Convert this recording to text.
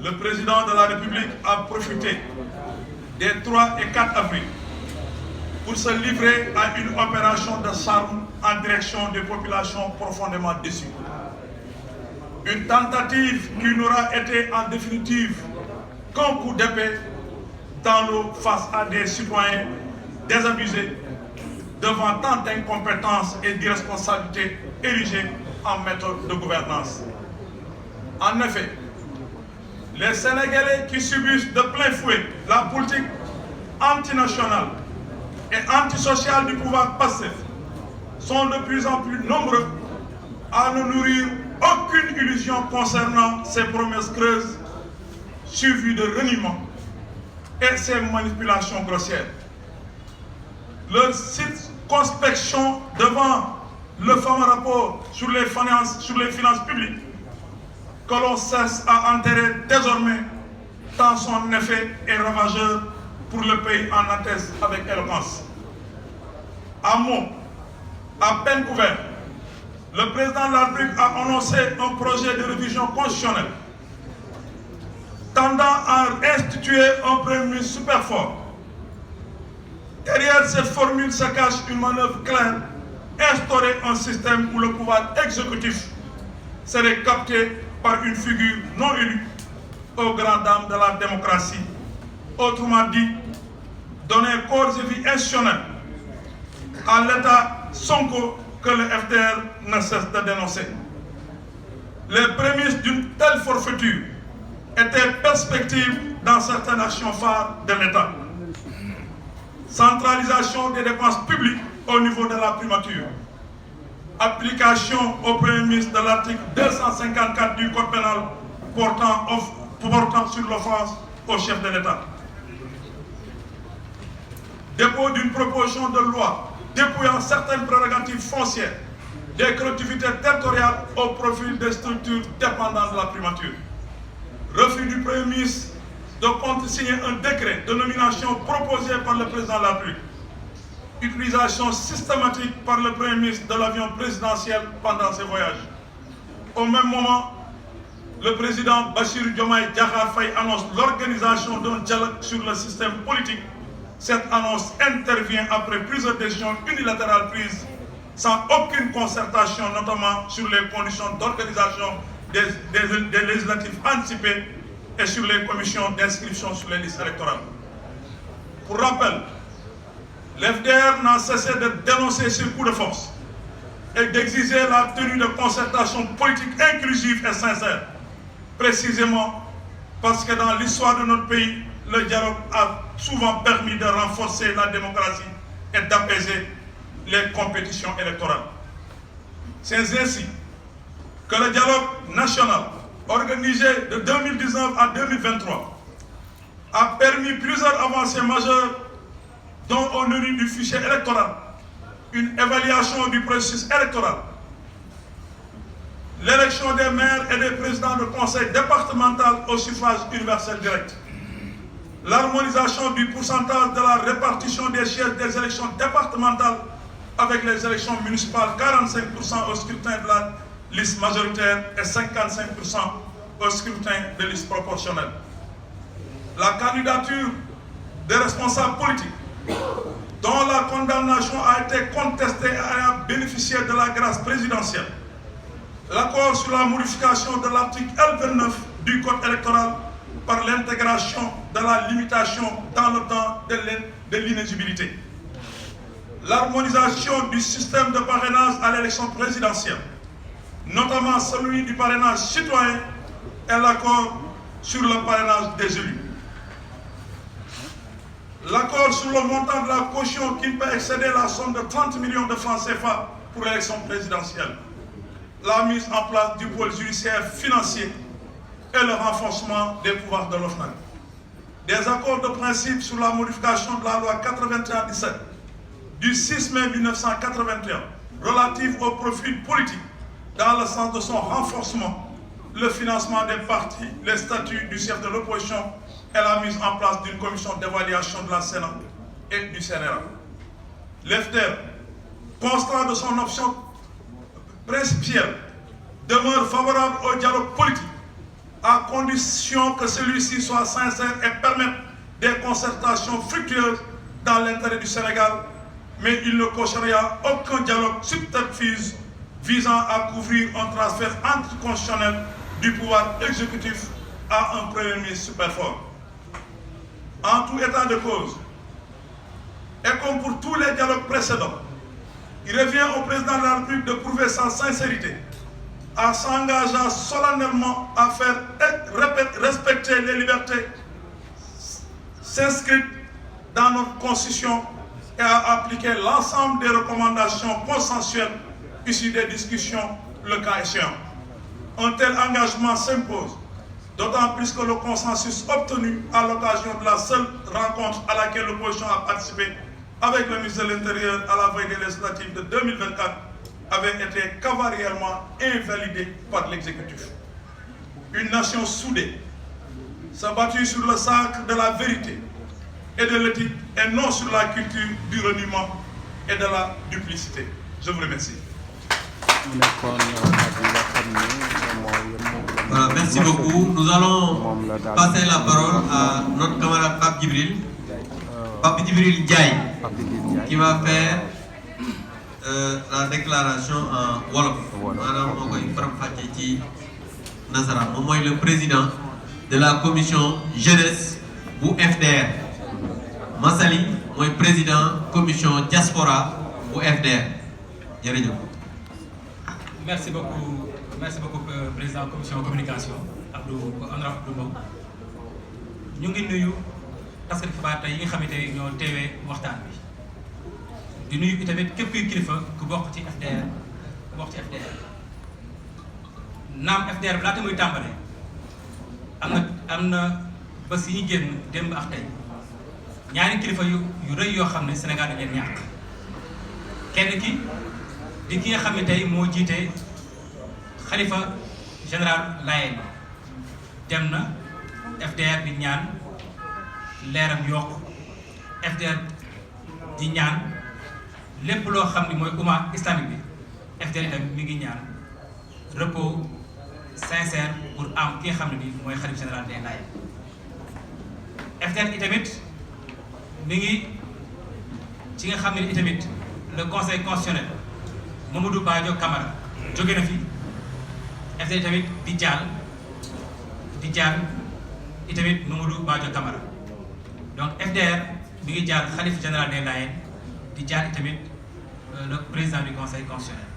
le président de la République a profité des 3 et 4 avril pour se livrer à une opération de charme en direction des populations profondément déçues. Une tentative qui n'aura été en définitive qu'un coup d'épée dans l'eau face à des citoyens désabusés devant tant d'incompétence et d'irresponsabilité érigées en méthode de gouvernance. En effet, les Sénégalais qui subissent de plein fouet la politique antinationale et antisociale du pouvoir passif sont de plus en plus nombreux à ne nourrir aucune illusion concernant ces promesses creuses suivies de reniement et ces manipulations grossières. Leur circonspection devant le fameux rapport sur les finances publiques que l'on cesse à enterrer désormais tant son effet est ravageur pour le pays en atteste avec éloquence. En mots, à peine couvert, le président de la République a annoncé un projet de révision constitutionnelle tendant à instituer un premier ministre super fort. Derrière cette formule se cache une manœuvre claire, instaurer un système où le pouvoir exécutif serait capté par une figure non élue aux grandes dames de la démocratie. Autrement dit, donner corps et vie institutionnelle à l'État Sonko que le FDR ne cesse de dénoncer. Les prémices d'une telle forfaiture étaient perspectives dans certaines actions phares de l'État. Centralisation des dépenses publiques au niveau de la primature. Application au Premier ministre de l'article 254 du Code pénal portant sur l'offense au chef de l'État. Dépôt d'une proposition de loi dépouillant certaines prérogatives foncières des collectivités territoriales au profil des structures dépendantes de la primature. Refus du Premier ministre de contresigner un décret de nomination proposé par le président de la République. Utilisation systématique par le Premier ministre de l'avion présidentiel pendant ses voyages. Au même moment, le président Bassirou Diomaye Diakhar Faye annonce l'organisation d'un dialogue sur le système politique. Cette annonce intervient après plusieurs décisions unilatérales prises sans aucune concertation, notamment sur les conditions d'organisation des législatives anticipées et sur les commissions d'inscription sur les listes électorales. Pour rappel, l'FDR n'a cessé de dénoncer ces coups de force et d'exiger la tenue de concertations politiques inclusives et sincères, précisément parce que dans l'histoire de notre pays, le dialogue a souvent permis de renforcer la démocratie et d'apaiser les compétitions électorales. C'est ainsi que le dialogue national, organisé de 2019 à 2023, a permis plusieurs avancées majeures, dont au niveau du fichier électoral, une évaluation du processus électoral, l'élection des maires et des présidents de conseil départemental au suffrage universel direct, l'harmonisation du pourcentage de la répartition des sièges des élections départementales avec les élections municipales, 45% au scrutin de la liste majoritaire et 55% au scrutin de liste proportionnelle. La candidature des responsables politiques dont la condamnation a été contestée et a bénéficié de la grâce présidentielle. L'accord sur la modification de l'article L29 du Code électoral par l'intégration de la limitation dans le temps de l'inéligibilité. L'harmonisation du système de parrainage à l'élection présidentielle, notamment celui du parrainage citoyen et l'accord sur le parrainage des élus. L'accord sur le montant de la caution qui ne peut excéder la somme de 30 millions de francs CFA pour l'élection présidentielle. La mise en place du pôle judiciaire financier et le renforcement des pouvoirs de l'OFNAC. Des accords de principe sur la modification de la loi 81-17 du 6 mai 1981 relative au profil politique dans le sens de son renforcement, le financement des partis, les statuts du chef de l'opposition et la mise en place d'une commission d'évaluation de la Sénat et du CNRA. L'FDR, constant de son option principielle, demeure favorable au dialogue politique à condition que celui-ci soit sincère et permette des concertations fructueuses dans l'intérêt du Sénégal, mais il ne cautionnerait aucun dialogue subterfuge visant à couvrir un transfert anticonstitutionnel du pouvoir exécutif à un Premier ministre super fort. En tout état de cause, et comme pour tous les dialogues précédents, il revient au président de la République de prouver sa sincérité en s'engageant solennellement à faire respecter les libertés s'inscrites dans notre Constitution et à appliquer l'ensemble des recommandations consensuelles issues des discussions, le cas échéant. Un tel engagement s'impose, d'autant plus que le consensus obtenu à l'occasion de la seule rencontre à laquelle l'opposition a participé avec le ministre de l'Intérieur à la veille des législatives de 2024 avait été cavalièrement invalidé par l'exécutif. Une nation soudée, s'est battue sur le sacre de la vérité et de l'éthique et non sur la culture du reniement et de la duplicité. Je vous remercie. Voilà, merci beaucoup. Nous allons passer la parole à notre camarade Pape Djibril Ndiaye, qui va faire la déclaration en Wolof. Moi, le président de la commission jeunesse bu FDR. Massali, moi, président commission diaspora bu FDR. Merci beaucoup, président commission communication honorable Abdou Mbow. Ñu ngi nuyu taskati xibaar tey yi nga xamante ne ñoo teewee waxtaan bi di nuyu itamit képp kuy kilifa ku bokk ci FDR naam FDR bi laata muy tàmbale am na bés yi ñu génn démb ak tey ñaari kilifa yu rëy yoo xam ne Sénégal da leen ñàkk kenn ki di ki nga xam ne tey moo jiite xalifa général Layène dem na FDR di ñaan leeram yokk FDR di ñaan lépp loo xam ni mooy umma islamique bi FDR itam mi ngi ñaan repos sincère pour am ki nga xam ne bi mooy xalifa général des Layènes. FDR itamit mi ngi ci nga xam ne itamit le conseil constitutionnel Mamadou Badio Camara jóge na fi FDR tamit di jàll itamit Mamadou Badio Camara donc FDR mi ngi jàll xalif général des Layènes di jàll itamit le président du conseil constitutionnel.